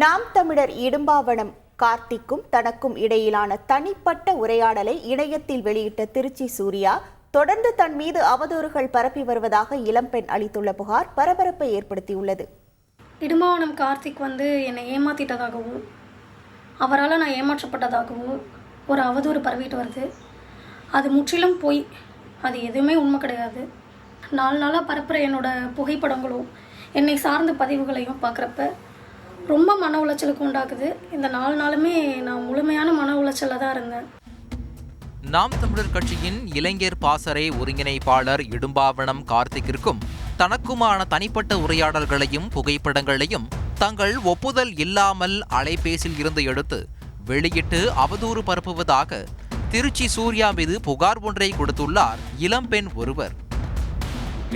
நாம் தமிழர் இடும்பாவனம் கார்த்திக்கும் தனக்கும் இடையிலான தனிப்பட்ட உரையாடலை இணையத்தில் வெளியிட்ட திருச்சி சூர்யா தொடர்ந்து தன் மீது அவதூறுகள் பரப்பி வருவதாக இளம்பெண் அளித்துள்ள புகார் பரபரப்பை ஏற்படுத்தியுள்ளது. இடும்பாவனம் கார்த்திக் என்னை ஏமாத்திட்டதாகவும் அவரால் நான் ஏமாற்றப்பட்டதாகவும் ஒரு அவதூறு பரவிட்டு வருது. அது முற்றிலும் பொய். அது எதுவுமே உண்மை கிடையாது. நாளாக பரப்புகிற என்னோட புகைப்படங்களும் என்னை சார்ந்த பதிவுகளையும் பார்க்குறப்ப ரொம்ப மன உளைச்சலுக்கு உண்டாக்குது. இந்த 4 நாளுமே நான் முழுமையான மன உளைச்சலில் தான் இருந்தேன். நாம் தமிழர் கட்சியின் இளைஞர் பாசறை ஒருங்கிணைப்பாளர் இடும்பாவனம் கார்த்திக்கிற்கும் தனக்குமான தனிப்பட்ட உரையாடல்களையும் புகைப்படங்களையும் தங்கள் ஒப்புதல் இல்லாமல் அலைபேசியில் இருந்து எடுத்து வெளியிட்டு அவதூறு பரப்புவதாக திருச்சி சூர்யா மீது புகார் ஒன்றை கொடுத்துள்ளார் இளம்பெண் ஒருவர்.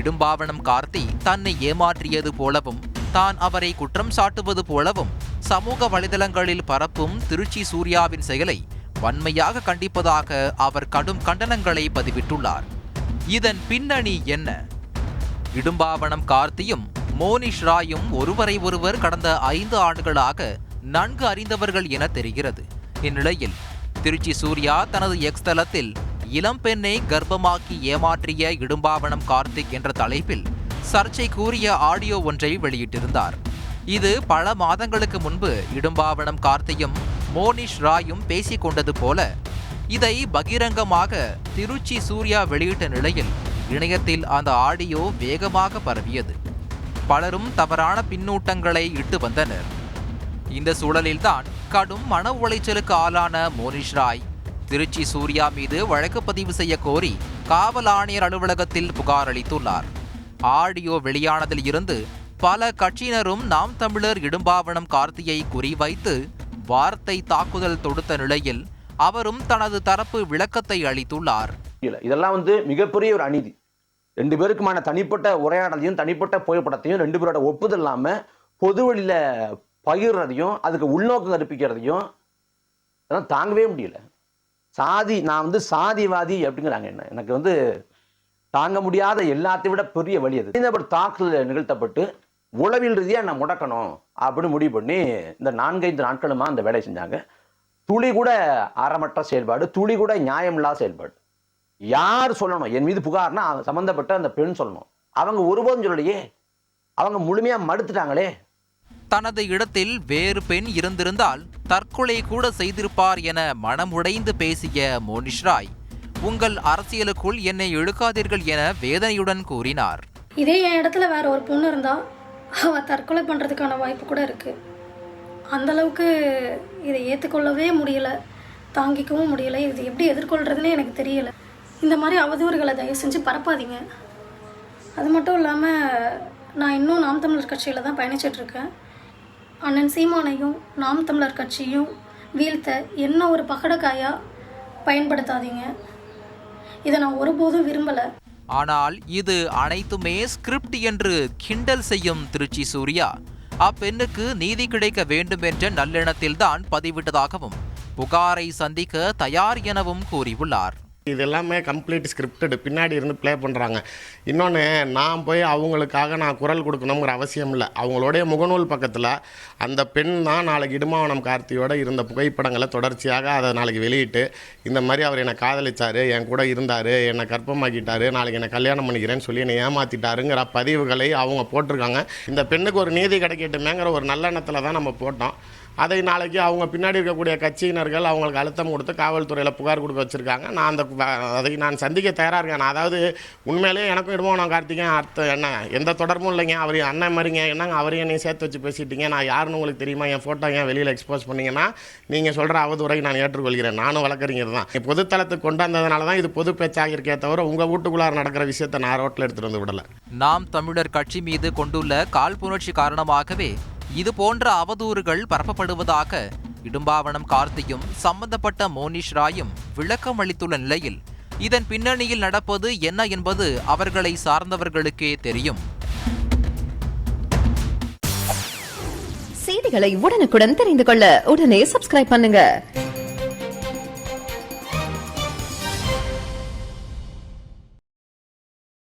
இடும்பாவனம் கார்த்தி தன்னை ஏமாற்றியது போலவும் தான் அவரை குற்றம் சாட்டுவது போலவும் சமூக வலைதளங்களில் பரப்பும் திருச்சி சூர்யாவின் செயலை வன்மையாக கண்டிப்பதாக அவர் கடும் கண்டனங்களை பதிவிட்டுள்ளார். இதன் பின்னணி என்ன? இடும்பாவனம் கார்த்தியும் மோனிஷ் ராயும் ஒருவரை ஒருவர் கடந்த 5 ஆண்டுகளாக நன்கு அறிந்தவர்கள் என தெரிகிறது. இந்நிலையில் திருச்சி சூர்யா தனது எக்ஸ் தளத்தில் இளம்பெண்ணை கர்ப்பமாக்கி ஏமாற்றிய இடும்பாவனம் கார்த்திக் என்ற தலைப்பில் சர்ச்சைக்குரிய ஆடியோ ஒன்றை வெளியிட்டிருந்தார். இது பல மாதங்களுக்கு முன்பு இடும்பாவனம் கார்த்தியும் மோனிஷ் ராயும் பேசிக் கொண்டது போல இதை பகிரங்கமாக திருச்சி சூர்யா வெளியிட்ட நிலையில் இணையத்தில் அந்த ஆடியோ வேகமாக பரவியது. பலரும் தவறான பின்னூட்டங்களை இட்டு வந்தனர். இந்த சூழலில்தான் கடும் மன உளைச்சலுக்கு ஆளான மோனிஷ் ராய் திருச்சி சூர்யா மீது வழக்கு பதிவு செய்ய கோரி காவல் ஆணையர் அலுவலகத்தில் புகார் அளித்துள்ளார். ஆடியோ வெளியானதில் இருந்து பல கட்சியினரும் நாம் தமிழர் இடும்பாவனம் கார்த்தியை குறிவைத்து வார்த்தை தாக்குதல் தொடுத்த நிலையில் அவரும் தனது தரப்பு விளக்கத்தை அளித்துள்ளார். இதெல்லாம் மிகப்பெரிய ஒரு அநீதி. 2 பேருக்குமான தனிப்பட்ட உரையாடலையும் தனிப்பட்ட புகைப்படத்தையும் 2 பேரோட ஒப்புதல் இல்லாம பொதுவெளியில பகிர்றதையும் அதுக்கு உள்நோக்கம் கற்பிக்கிறதையும் அதெல்லாம் தாங்கவே முடியல. நான் சாதிவாதி அப்படிங்கிறாங்க. எனக்கு தாங்க முடியாத எல்லாத்தையும் விட பெரிய வழி அது. இந்த தாக்குதல் நிகழ்த்தப்பட்டு உளவியல் ரீதியாக நான் முடக்கணும் அப்படின்னு முடிவு பண்ணி இந்த 4-5 நாட்களுமா அந்த வேலையை செஞ்சாங்க. துளி கூட அறமற்ற செயல்பாடு, துளி கூட நியாயமில்லாத செயல்பாடு. யார் சொல்லணும் என் மீது புகார்னா சம்பந்தப்பட்ட அந்த பெண் சொல்லணும். அவங்க ஒருபோதும் சொல்லலையே, அவங்க முழுமையா மறுத்துட்டாங்களே. தனது இடத்தில் வேறு பெண் இருந்திருந்தால் தற்கொலை கூட செய்திருப்பார் என மனமுடைந்து பேசிய மோனிஷ் ராய் உங்கள் அரசியலுக்குள் என்னை இழுக்காதீர்கள் என வேதனையுடன் கூறினார். இதே என் இடத்துல வேற ஒரு பொண்ணு இருந்தா அவ தற்கொலை பண்றதுக்கான வாய்ப்பு கூட இருக்கு. அந்த அளவுக்கு இதை ஏற்றுக்கொள்ளவே முடியல, தாங்கிக்கவும் முடியல. இது எப்படி எதிர்கொள்றதுன்னே எனக்கு தெரியல. இந்த மாதிரி அவதூறுகளை தயவு செஞ்சு பரப்பாதீங்க. அது மட்டும் இல்லாமல் நான் இன்னும் நாம் தமிழர் கட்சியில் தான் பயணிச்சுட்டு இருக்கேன். அண்ணன் சீமானையும் நாம் தமிழர் கட்சியும் வீழ்த்த என்ன ஒரு பகடக்காயா பயன்படுத்தாதீங்க. இதை நான் ஒருபோதும் விரும்பல. ஆனால் இது அனைத்துமே ஸ்கிரிப்ட் என்று கிண்டல் செய்யும் திருச்சி சூர்யா அப்பெண்ணுக்கு நீதி கிடைக்க வேண்டும் என்ற நல்லெண்ணத்தில்தான் பதிவிட்டதாகவும் புகாரை சந்திக்க தயார் எனவும் கூறியுள்ளார். இது எல்லாமே கம்ப்ளீட் ஸ்கிரிப்டடு, பின்னாடி இருந்து ப்ளே பண்ணுறாங்க. இன்னொன்று, நான் போய் அவங்களுக்காக நான் குரல் கொடுக்கணுங்கிற அவசியம் இல்லை. அவங்களுடைய முகநூல் பக்கத்தில் அந்த பெண் தான் நாளைக்கு இடும்பாவனம் கார்த்தியோடு இருந்த புகைப்படங்களை தொடர்ச்சியாக அதை நாளைக்கு வெளியிட்டு இந்த மாதிரி அவர் என்னை காதலிச்சார், என் கூட இருந்தார், என்னை கர்ப்பமாக்கிட்டார், நாளைக்கு என்னை கல்யாணம் பண்ணிக்கிறேன்னு சொல்லி என்னை ஏமாற்றிட்டாருங்கிற பதிவுகளை அவங்க போட்டிருக்காங்க. இந்த பெண்ணுக்கு ஒரு நீதி கிடைக்கட்டுமேங்கிற ஒரு நல்லெண்ணத்தில் தான் நம்ம போட்டோம். அதை நாளைக்கு அவங்க பின்னாடி இருக்கக்கூடிய கட்சியினர்கள் அவங்களுக்கு அழுத்தம் கொடுத்து காவல்துறையில் புகார் கொடுக்க வச்சுருக்காங்க. நான் அதை நான் சந்திக்க தயாராக இருக்கேன். நான் அதாவது உண்மையிலேயே எனக்கும் இடும்பாவனம் கார்த்திகேயன் அர்த்தம் என்ன, எந்த தொடர்பும் இல்லைங்க. அவர் அண்ணன் மாதிரிங்க, என்னங்க அவரையும் நீ சேர்த்து வச்சு பேசிட்டீங்க, நான் யாருன்னு உங்களுக்கு தெரியுமா, என் ஃபோட்டோ ஏன் வெளியில் எக்ஸ்போஸ் பண்ணிங்கன்னா நீங்கள் சொல்கிற அவதூறை நான் ஏற்றுக்கொள்கிறேன். நானும் வழக்கறிஞர் தான். பொதுத்தளத்துக்கு கொண்டு வந்ததுனால தான் இது பொது பேச்சாக இருக்கே தவிர உங்கள் வீட்டுக்குள்ளார நடக்கிற விஷயத்தை நான் ரோட்டில் எடுத்துகிட்டு வந்து விடலை. நாம் தமிழர் கட்சி மீது கொண்டுள்ள காழ்ப்புணர்ச்சி காரணமாகவே இது போன்ற அவதூறுகள் பரப்பப்படுவதாக இடும்பாவனம் கார்த்தியும் சம்பந்தப்பட்ட மோனிஷ் ராயும் விளக்கம் அளித்துள்ள நிலையில் இதன் பின்னணியில் நடப்பது என்ன என்பது அவர்களை சார்ந்தவர்களுக்கே தெரியும். செய்திகளை உடனுக்குடன் தெரிந்து கொள்ள உடனே சப்ஸ்கிரைப் பண்ணுங்க.